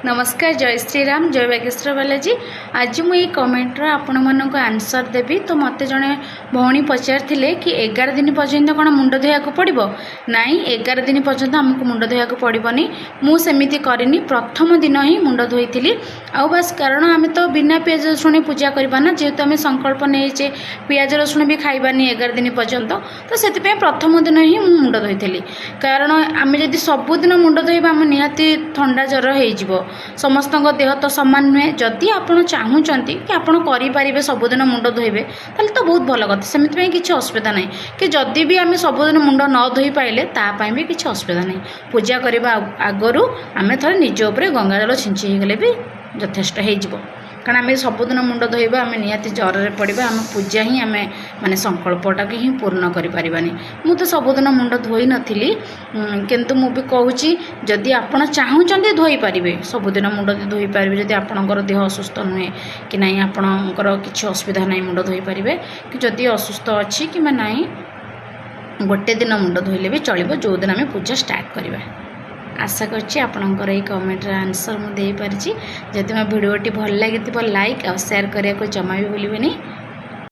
नमस्कार जय श्रीराम जय बागेश्वर बालाजी। आज मुझे कमेंटर आपण मानक आंसर देवी। तो मत जड़े भौणी पचारे कि 11 दिन पर्यंत कौन मुंड धोया पड़ो नाई 11 दिन पर्यंत आमको मुंड धोया पड़ोनी। मुझे करनी प्रथम दिन ही मुंड धोई थी आउ बस कारण आम तो बिना पियाज रसुण पूजा करवाना जेहेतु आम संकल्प नहींचे पियाज रसुण भी खाइबानी 11 दिन पर्यंत। तो से प्रथम दिन ही मुंड धोई थी कारण आम जब सबुदिन मुंड धोइबा आम निहाती ठंडा जर हो समस्त देह तो सामान नुहे। जदि आप चाहूँगी कि आपड़ करेंगे सबुदिन मुंड धोइबे ताले तो बहुत भल कथा सेमती किसी असुविधा ना कि जदि भी आम सबुदिन मुंड न धोई पाइले तापाई भी किसी असुविधा ना। पूजा करने आगु आम थे निज उपर गंगाजल छिंची गले भी यथेष्ट हो कारण आम सबुदिन मुंड धोइबा आम निहाती जर पड़ा आम पूजा ही आम माने संकल्पटा ही पूर्ण करें। मु तो सबुदिन मुंड धोई नी किंतु मु भी कहूँ जदि आप चाहूँगी धोई पारे सबुदिन मुंड धोई पारे जदि आपणकर देह असुस्थ नुहे कि ना आपणकर किसी असुविधा ना मुंड धोई पारे कि जदि असुस्थ अच्छी कि ना गोटे दिन मुंड धोइले भी चलो जो दिन आम पूजा स्टार्ट करवा। आशा करछि आपणकर ये कमेंटर आंसर मुझे पारि। जदि मो भिडियोटी भल लगी लाइक और शेयर करने को जमा भी भूलिए नहीं।